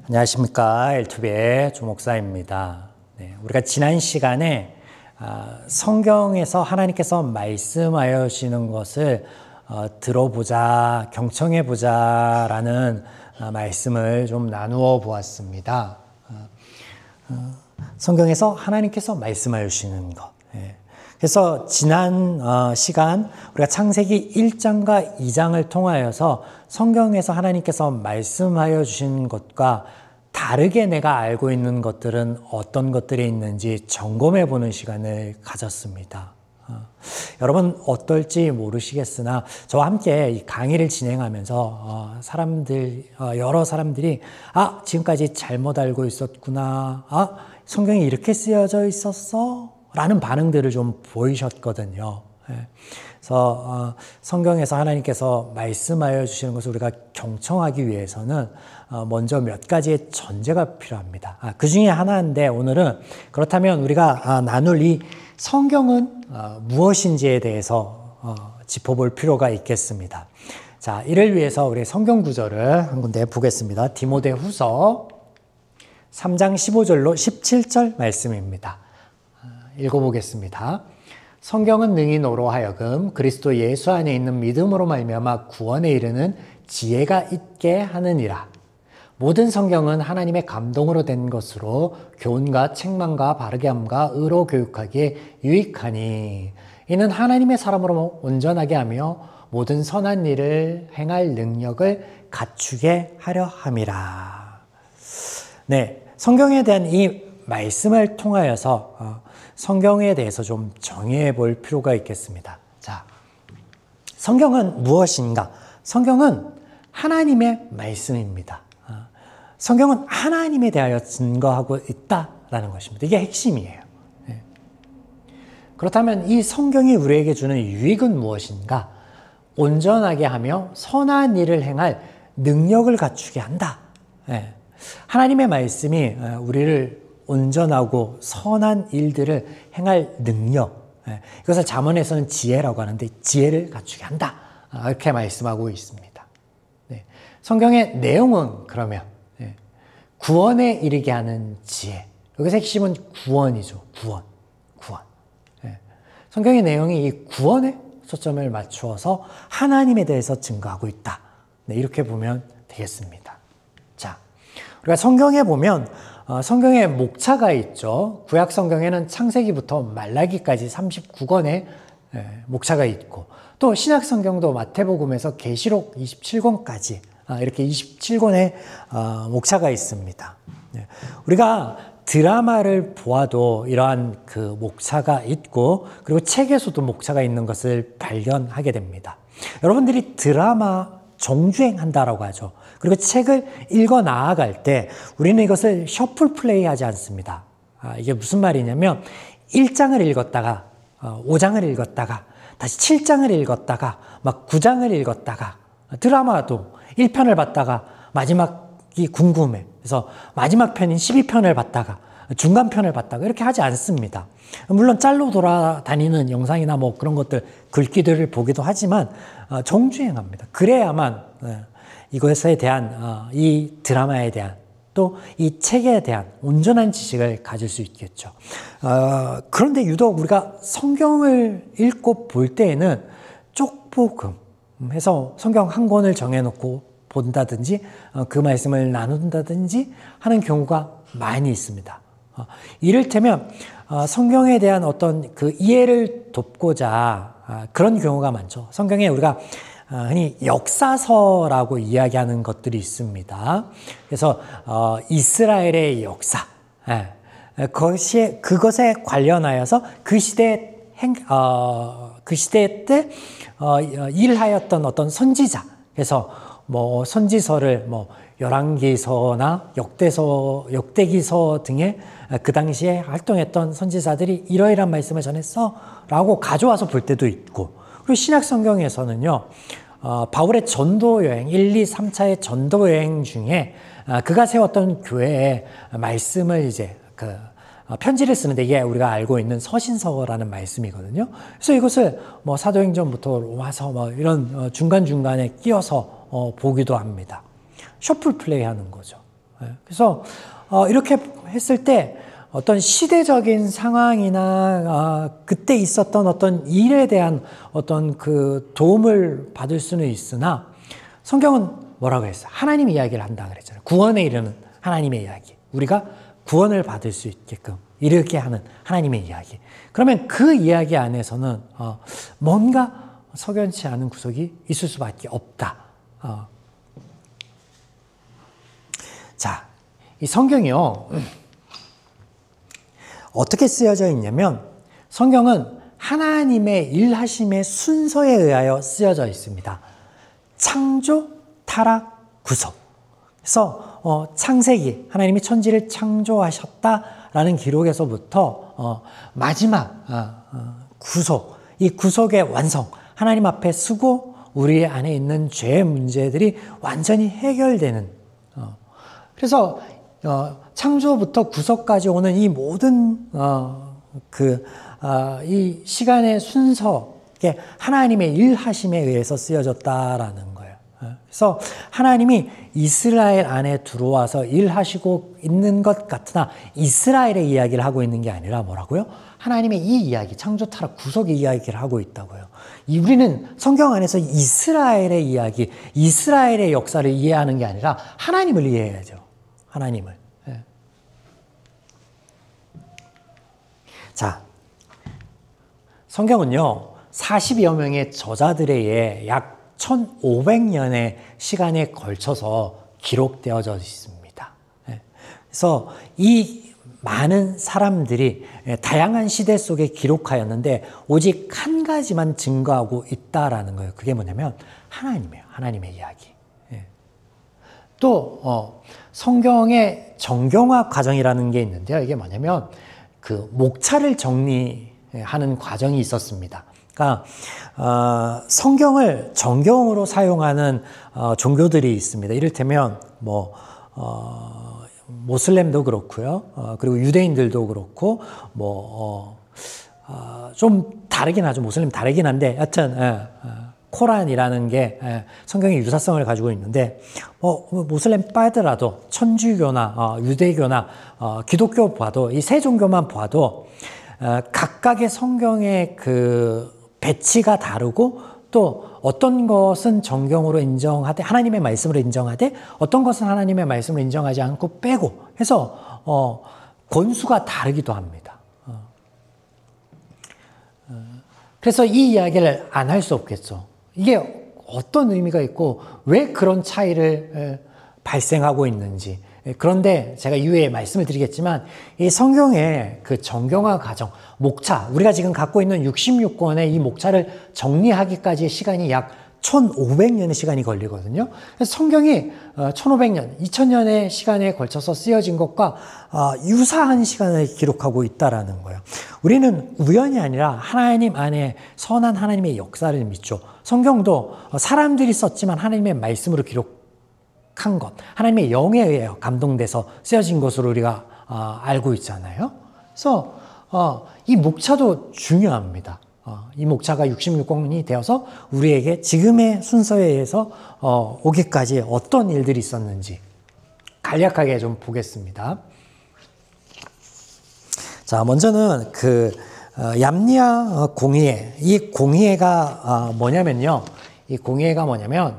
안녕하십니까. 엘투비의 조목사입니다. 우리가 지난 시간에 성경에서 하나님께서 말씀하여 주시는 것을 들어보자, 경청해보자 라는 말씀을 좀 나누어 보았습니다. 성경에서 하나님께서 말씀하여 주시는 것. 그래서 지난 시간 우리가 창세기 1장과 2장을 통하여서 성경에서 하나님께서 말씀하여 주신 것과 다르게 내가 알고 있는 것들은 어떤 것들이 있는지 점검해 보는 시간을 가졌습니다. 여러분 어떨지 모르시겠으나 저와 함께 이 강의를 진행하면서 여러 사람들이 지금까지 잘못 알고 있었구나. 성경이 이렇게 쓰여져 있었어? 라는 반응들을 좀 보이셨거든요. 그래서 성경에서 하나님께서 말씀하여 주시는 것을 우리가 경청하기 위해서는 먼저 몇 가지의 전제가 필요합니다. 그 중에 하나인데 오늘은 그렇다면 우리가 나눌 이 성경은 무엇인지에 대해서 짚어볼 필요가 있겠습니다. 자, 이를 위해서 우리 성경 구절을 한 군데 보겠습니다. 디모데후서 3장 15절로 17절 말씀입니다. 읽어보겠습니다. 성경은 능히 너로 하여금 그리스도 예수 안에 있는 믿음으로 말미암아 구원에 이르는 지혜가 있게 하느니라. 모든 성경은 하나님의 감동으로 된 것으로 교훈과 책망과 바르게 함과 의로 교육하기에 유익하니 이는 하나님의 사람으로 온전하게 하며 모든 선한 일을 행할 능력을 갖추게 하려 함이라. 네, 성경에 대한 이 말씀을 통하여서 성경에 대해서 좀 정의해 볼 필요가 있겠습니다. 자, 성경은 무엇인가? 성경은 하나님의 말씀입니다. 성경은 하나님에 대하여 증거하고 있다라는 것입니다. 이게 핵심이에요. 그렇다면 이 성경이 우리에게 주는 유익은 무엇인가? 온전하게 하며 선한 일을 행할 능력을 갖추게 한다. 하나님의 말씀이 우리를 온전하고 선한 일들을 행할 능력, 이것을 잠언에서는 지혜라고 하는데 지혜를 갖추게 한다. 이렇게 말씀하고 있습니다. 성경의 내용은 그러면 구원에 이르게 하는 지혜. 여기서 핵심은 구원이죠. 구원. 성경의 내용이 이 구원에 초점을 맞추어서 하나님에 대해서 증거하고 있다. 이렇게 보면 되겠습니다. 자, 우리가 성경에 보면 성경에 목차가 있죠. 구약 성경에는 창세기부터 말라기까지 39권의 목차가 있고 또 신약 성경도 마태복음에서 계시록 27권까지 이렇게 27권의 목차가 있습니다. 우리가 드라마를 보아도 이러한 그 목차가 있고 그리고 책에서도 목차가 있는 것을 발견하게 됩니다. 여러분들이 드라마 정주행한다라고 하죠. 그리고 책을 읽어 나아갈 때 우리는 이것을 셔플 플레이하지 않습니다. 이게 무슨 말이냐면 1장을 읽었다가 5장을 읽었다가 다시 7장을 읽었다가 막 9장을 읽었다가 드라마도 1편을 봤다가 마지막이 궁금해. 그래서 마지막 편인 12편을 봤다가 중간편을 봤다가 이렇게 하지 않습니다. 물론 짤로 돌아다니는 영상이나 뭐 그런 것들 글귀들을 보기도 하지만 정주행합니다. 그래야만 이것에 대한 이 드라마에 대한 또 이 책에 대한 온전한 지식을 가질 수 있겠죠. 그런데 유독 우리가 성경을 읽고 볼 때에는 쪽복음 해서 성경 한 권을 정해놓고 본다든지 그 말씀을 나눈다든지 하는 경우가 많이 있습니다. 이를테면 성경에 대한 어떤 그 이해를 돕고자 그런 경우가 많죠. 성경에 우리가 흔히 역사서라고 이야기하는 것들이 있습니다. 그래서 이스라엘의 역사, 그것에 관련하여서 그 시대 때 일하였던 어떤 선지자, 그래서 뭐 선지서를 뭐 열왕기서나 역대기서 등의 그 당시에 활동했던 선지자들이 이러이러한 말씀을 전했어라고 가져와서 볼 때도 있고, 그리고 신약 성경에서는요, 바울의 전도 여행 1, 2, 3차의 전도 여행 중에 그가 세웠던 교회의 말씀을 이제 편지를 쓰는데 이게 우리가 알고 있는 서신서라는 말씀이거든요. 그래서 이것을 뭐 사도행전부터 로마서 뭐 이런 중간중간에 끼어서 보기도 합니다. 셔플 플레이 하는 거죠. 그래서 이렇게 했을 때 어떤 시대적인 상황이나 그때 있었던 어떤 일에 대한 어떤 그 도움을 받을 수는 있으나 성경은 뭐라고 했어요? 하나님 이야기를 한다 그랬잖아요. 구원에 이르는 하나님의 이야기. 우리가 구원을 받을 수 있게끔 이르게 하는 하나님의 이야기. 그러면 그 이야기 안에서는 뭔가 석연치 않은 구석이 있을 수밖에 없다. 자, 이 성경이요. 어떻게 쓰여져 있냐면 성경은 하나님의 일하심의 순서에 의하여 쓰여져 있습니다. 창조, 타락, 구속. 그래서 창세기, 하나님이 천지를 창조하셨다라는 기록에서부터 마지막 구속, 이 구속의 완성, 하나님 앞에 서고 우리 안에 있는 죄의 문제들이 완전히 해결되는. 그래서 창조부터 구속까지 오는 이 모든 이 시간의 순서에 하나님의 일하심에 의해서 쓰여졌다라는 거예요. 그래서 하나님이 이스라엘 안에 들어와서 일하시고 있는 것 같으나 이스라엘의 이야기를 하고 있는 게 아니라 뭐라고요? 하나님의 이 이야기, 창조, 타락, 구속의 이야기를 하고 있다고요. 우리는 성경 안에서 이스라엘의 이야기, 이스라엘의 역사를 이해하는 게 아니라 하나님을 이해해야죠. 하나님을. 자, 성경은요, 40여 명의 저자들에 의해 약 1500년의 시간에 걸쳐서 기록되어져 있습니다. 그래서 이 많은 사람들이 다양한 시대 속에 기록하였는데 오직 한 가지만 증거하고 있다라는 거예요. 그게 뭐냐면 하나님이에요. 하나님의 이야기. 또 성경의 정경화 과정이라는 게 있는데요. 이게 뭐냐면 그 목차를 정리하는 과정이 있었습니다. 그러니까 성경을 정경으로 사용하는 종교들이 있습니다. 이를테면 모슬렘도 그렇고요. 그리고 유대인들도 그렇고 좀 다르긴 하죠. 모슬렘 다르긴 한데 여하튼 코란이라는 게 성경의 유사성을 가지고 있는데 모슬렘 빠더라도 천주교나 유대교나 기독교 봐도 이 세 종교만 봐도 각각의 성경의 그 배치가 다르고 또 어떤 것은 정경으로 인정하되 하나님의 말씀으로 인정하되 어떤 것은 하나님의 말씀을 인정하지 않고 빼고 해서 권수가 다르기도 합니다. 그래서 이 이야기를 안 할 수 없겠죠. 이게 어떤 의미가 있고 왜 그런 차이를 발생하고 있는지. 그런데 제가 이후에 말씀을 드리겠지만 이 성경의 그 정경화 과정, 목차, 우리가 지금 갖고 있는 66권의 이 목차를 정리하기까지의 시간이 약 1500년의 시간이 걸리거든요. 그래서 성경이 1500년, 2000년의 시간에 걸쳐서 쓰여진 것과 유사한 시간을 기록하고 있다는 거예요. 우리는 우연이 아니라 하나님 안에 선한 하나님의 역사를 믿죠. 성경도 사람들이 썼지만 하나님의 말씀으로 기록한 것, 하나님의 영에 의해 감동돼서 쓰여진 것으로 우리가 알고 있잖아요. 그래서 이 목차도 중요합니다. 이 목차가 66권이 되어서 우리에게 지금의 순서에 의해서 오기까지 어떤 일들이 있었는지 간략하게 좀 보겠습니다. 자, 먼저는 그 얌니아 공의회. 이 공의회가 뭐냐면요. 이 공의회가 뭐냐면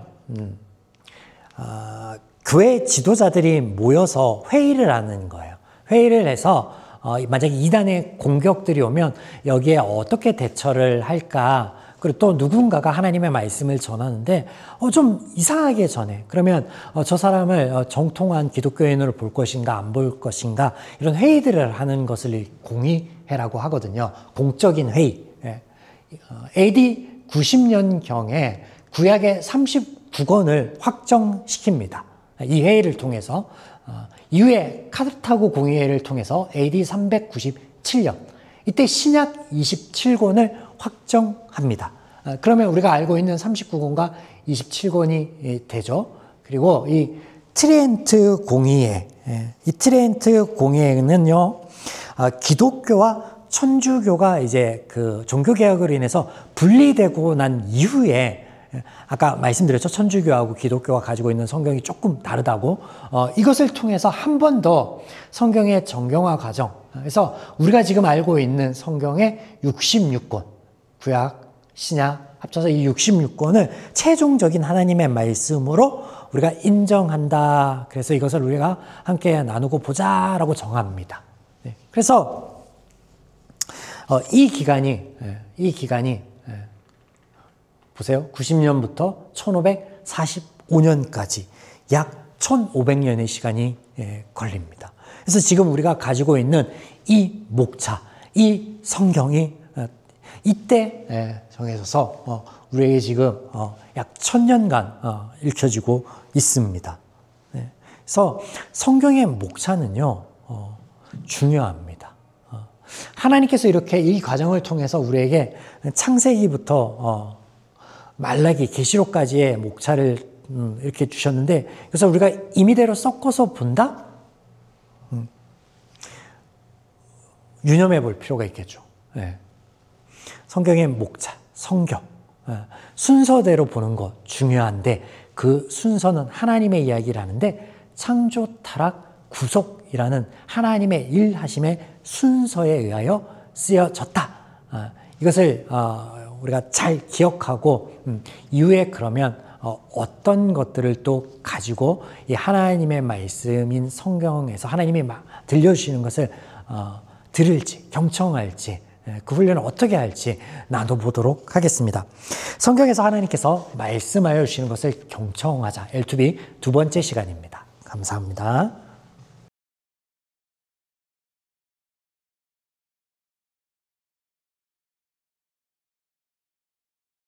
교회 지도자들이 모여서 회의를 하는 거예요. 회의를 해서 만약에 이단의 공격들이 오면 여기에 어떻게 대처를 할까? 그리고 또 누군가가 하나님의 말씀을 전하는데 좀 이상하게 전해. 그러면 저 사람을 정통한 기독교인으로 볼 것인가 안 볼 것인가 이런 회의들을 하는 것을 공의회라고 하거든요. 공적인 회의. AD 90년경에 구약의 39권을 확정시킵니다. 이 회의를 통해서. 이후에 카르타고 공의회를 통해서 AD 397년 이때 신약 27권을 확정합니다. 그러면 우리가 알고 있는 39권과 27권이 되죠. 그리고 이 트리엔트 공의회, 이 트리엔트 공의회는요, 기독교와 천주교가 이제 그 종교개혁으로 인해서 분리되고 난 이후에 아까 말씀드렸죠. 천주교하고 기독교가 가지고 있는 성경이 조금 다르다고. 이것을 통해서 한 번 더 성경의 정경화 과정. 그래서 우리가 지금 알고 있는 성경의 66권, 구약, 신약 합쳐서 이 66권을 최종적인 하나님의 말씀으로 우리가 인정한다. 그래서 이것을 우리가 함께 나누고 보자라고 정합니다. 그래서 이 기간이 보세요. 90년부터 1545년까지 약 1500년의 시간이 걸립니다. 그래서 지금 우리가 가지고 있는 이 목차, 이 성경이 이때 정해져서 우리에게 지금 약 1000년간 읽혀지고 있습니다. 그래서 성경의 목차는요, 중요합니다. 하나님께서 이렇게 이 과정을 통해서 우리에게 창세기부터 말라기, 계시록까지의 목차를 이렇게 주셨는데, 그래서 우리가 임의대로 섞어서 본다? 유념해 볼 필요가 있겠죠. 성경의 목차, 성경, 순서대로 보는 것 중요한데, 그 순서는 하나님의 이야기를 하는데 창조, 타락, 구속이라는 하나님의 일하심의 순서에 의하여 쓰여졌다. 이것을 우리가 잘 기억하고 이후에 그러면 어떤 것들을 또 가지고 이 하나님의 말씀인 성경에서 하나님이 들려주시는 것을 들을지 경청할지 그 훈련을 어떻게 할지 나눠보도록 하겠습니다. 성경에서 하나님께서 말씀하여 주시는 것을 경청하자. L2B 두 번째 시간입니다. 감사합니다.